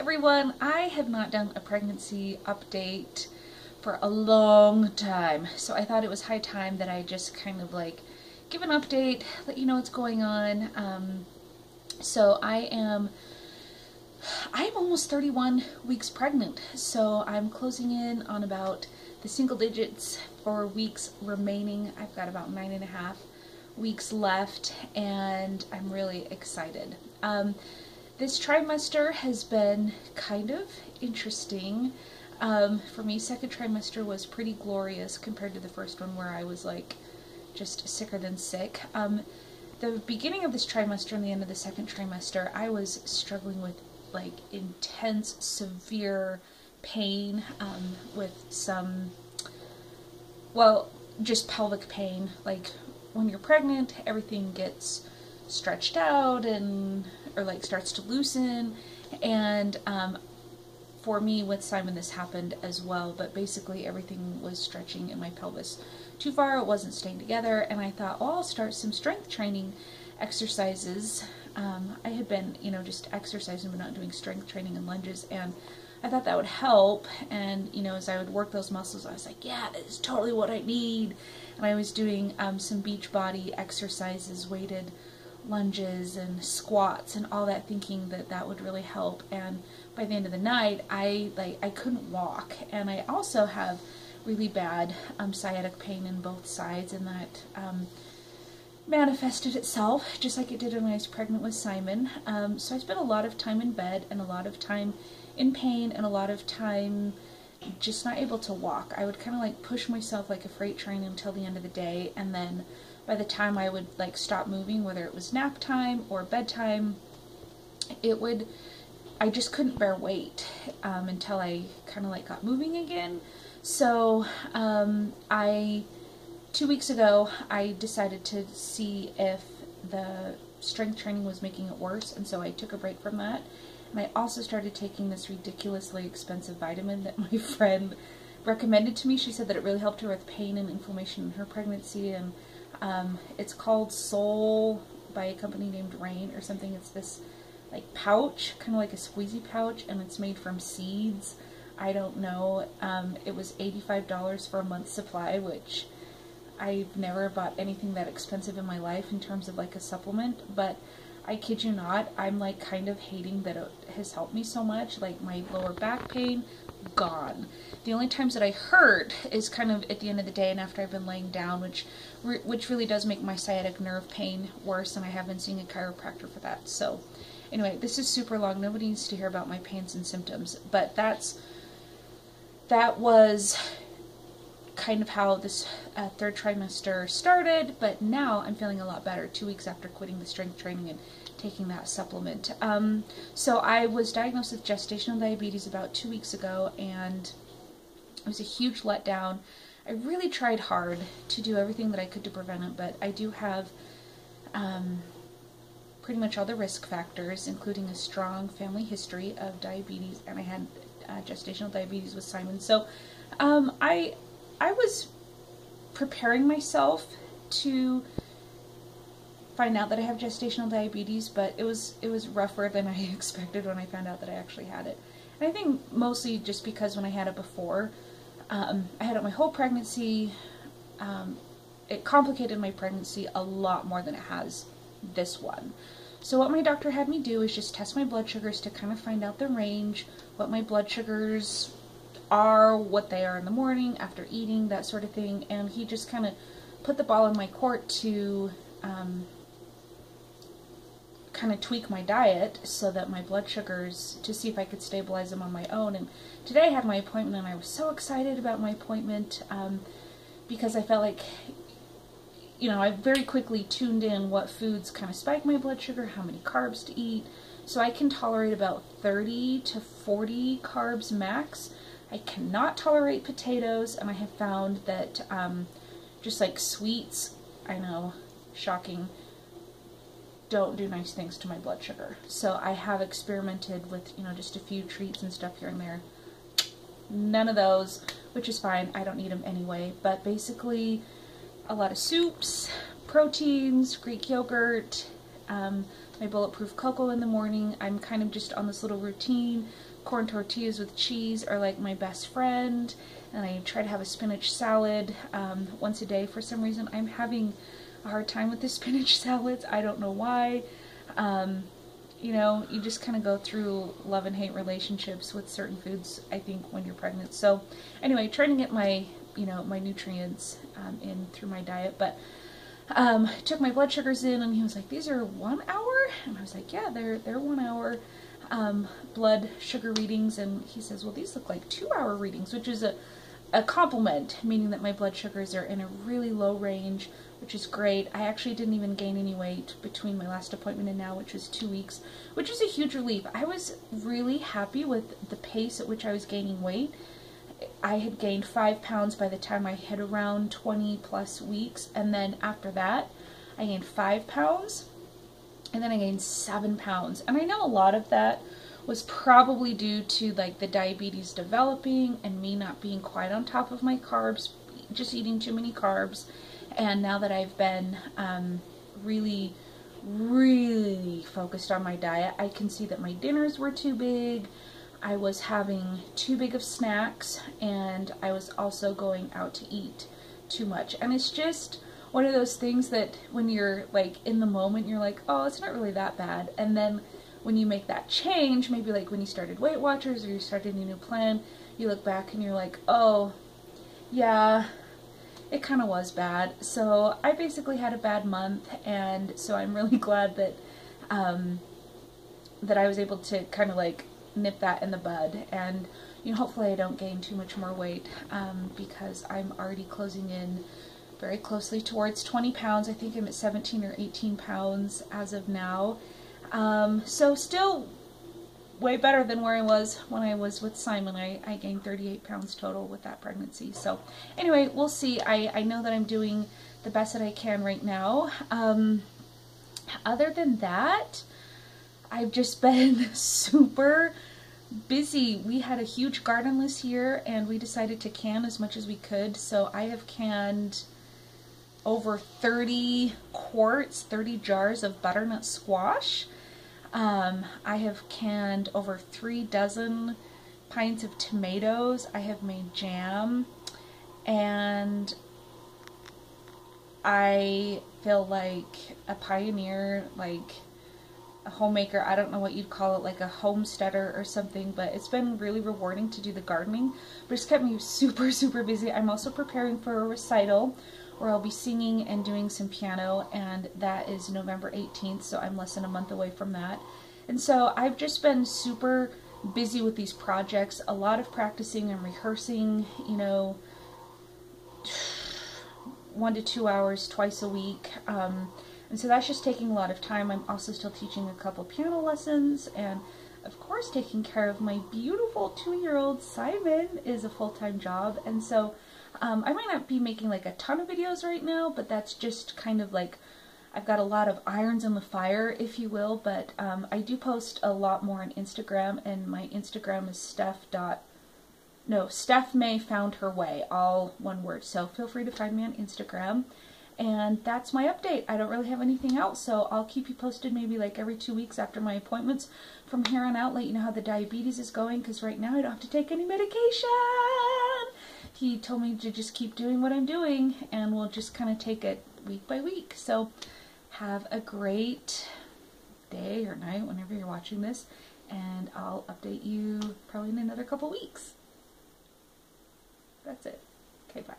everyone, I have not done a pregnancy update for a long time, so I thought it was high time that I just kind of like give an update, let you know what's going on. So I'm almost 31 weeks pregnant, so I'm closing in on about the single digits for weeks remaining. I've got about 9.5 weeks left, and I'm really excited. This trimester has been kind of interesting. For me, second trimester was pretty glorious compared to the first one where I was like just sicker than sick. The beginning of this trimester and the end of the second trimester, I was struggling with like intense, severe pain with some, well, just pelvic pain. Like when you're pregnant, everything gets stretched out or like starts to loosen, and for me with Simon this happened as well, but basically everything was stretching in my pelvis too far, it wasn't staying together, and I thought, oh, I'll start some strength training exercises. I had been, just exercising but not doing strength training and lunges, and I thought that would help, and as I would work those muscles, I was like, yeah, this is totally what I need. And I was doing some beach body exercises, weighted lunges and squats and all that, thinking that that would really help. And by the end of the night, I couldn't walk, and I also have really bad sciatic pain in both sides, and that manifested itself just like it did when I was pregnant with Simon. So I spent a lot of time in bed and a lot of time in pain and a lot of time just not able to walk. I would kind of like push myself like a freight train until the end of the day, and then by the time I would like stop moving, whether it was nap time or bedtime, I just couldn't bear weight until I kind of like got moving again. So 2 weeks ago, I decided to see if the strength training was making it worse, and so I took a break from that. And I also started taking this ridiculously expensive vitamin that my friend recommended to me. She said that it really helped her with pain and inflammation in her pregnancy, and it's called Soul by a company named Rain or something. It's this like pouch, kind of like a squeezy pouch, and it's made from seeds. I don't know. It was $85 for a month's supply, which I've never bought anything that expensive in my life in terms of like a supplement, but I kid you not, I'm like kind of hating that it has helped me so much. Like my lower back pain, gone. The only times that I hurt is kind of at the end of the day and after I've been laying down, which really does make my sciatic nerve pain worse, and I have been seeing a chiropractor for that. So anyway, this is super long. Nobody needs to hear about my pains and symptoms, but that was kind of how this third trimester started, but now I'm feeling a lot better 2 weeks after quitting the strength training and taking that supplement. So I was diagnosed with gestational diabetes about 2 weeks ago, and it was a huge letdown. I really tried hard to do everything that I could to prevent it, but I do have pretty much all the risk factors, including a strong family history of diabetes, and I had gestational diabetes with Simon. So I was preparing myself to find out that I have gestational diabetes, but it was rougher than I expected when I found out that I actually had it. And I think mostly just because when I had it before, I had it my whole pregnancy. It complicated my pregnancy a lot more than it has this one. So what my doctor had me do is just test my blood sugars to kind of find out the range, what my blood sugars are, what they are in the morning, after eating, that sort of thing, and he just kind of put the ball in my court to kind of tweak my diet so that my blood sugars, to see if I could stabilize them on my own. And today I had my appointment, and I was so excited about my appointment because I felt like, I very quickly tuned in what foods kind of spike my blood sugar, how many carbs to eat, so I can tolerate about 30 to 40 carbs max. I cannot tolerate potatoes, and I have found that just like sweets, I know, shocking, don't do nice things to my blood sugar. So I have experimented with, just a few treats and stuff here and there. None of those, which is fine. I don't need them anyway. But basically, a lot of soups, proteins, Greek yogurt, my bulletproof cocoa in the morning. I'm kind of just on this little routine. Corn tortillas with cheese are like my best friend, and I try to have a spinach salad once a day. For some reason, I'm having a hard time with the spinach salads. I don't know why. You know, you just kind of go through love and hate relationships with certain foods, I think, when you're pregnant. So anyway, trying to get my, you know, my nutrients in through my diet. But took my blood sugars in, and he was like, these are 1 hour? And I was like, yeah, they're 1 hour blood sugar readings. And he says, well, these look like 2 hour readings, which is a compliment, meaning that my blood sugars are in a really low range, which is great. I actually didn't even gain any weight between my last appointment and now, which was 2 weeks, which is a huge relief. I was really happy with the pace at which I was gaining weight. I had gained 5 pounds by the time I hit around 20 plus weeks, and then after that I gained 5 pounds, and then I gained 7 pounds. And I know a lot of that was probably due to like the diabetes developing and me not being quite on top of my carbs, just eating too many carbs. And now that I've been really focused on my diet, I can see that my dinners were too big. I was having too big of snacks, and I was also going out to eat too much. And it's just one of those things that when you're like in the moment, you're like, oh, it's not really that bad. And then when you make that change, maybe like when you started Weight Watchers or you started a new plan, you look back and you're like, oh, yeah, it kind of was bad. So I basically had a bad month, and so I'm really glad that that I was able to kind of like nip that in the bud. And you know, hopefully I don't gain too much more weight because I'm already closing in very closely towards 20 pounds. I think I'm at 17 or 18 pounds as of now. So still way better than where I was when I was with Simon. I gained 38 pounds total with that pregnancy. So anyway, we'll see. I know that I'm doing the best that I can right now. Other than that, I've just been super busy. We had a huge garden this year, and we decided to can as much as we could. So I have canned over 30 quarts, 30 jars of butternut squash. I have canned over 3 dozen pints of tomatoes. I have made jam, and I feel like a pioneer, like a homemaker. I don't know what you'd call it, like a homesteader or something, but it's been really rewarding to do the gardening. But it's kept me super busy. I'm also preparing for a recital where I'll be singing and doing some piano, and that is November 18th, so I'm less than a month away from that. And so I've just been super busy with these projects, a lot of practicing and rehearsing, you know, 1 to 2 hours twice a week. And so that's just taking a lot of time. I'm also still teaching a couple piano lessons, and of course taking care of my beautiful 2-year-old Simon is a full-time job. And so I might not be making like a ton of videos right now, but that's just kind of like, I've got a lot of irons in the fire, if you will. But I do post a lot more on Instagram, and my Instagram is Steph May Found Her Way, all one word. So feel free to find me on Instagram. And that's my update. I don't really have anything else, so I'll keep you posted maybe like every 2 weeks after my appointments from here on out, let you know how the diabetes is going, because right now I don't have to take any medication. He told me to just keep doing what I'm doing, and we'll just kind of take it week by week. So have a great day or night whenever you're watching this, and I'll update you probably in another couple weeks. That's it. Okay, bye.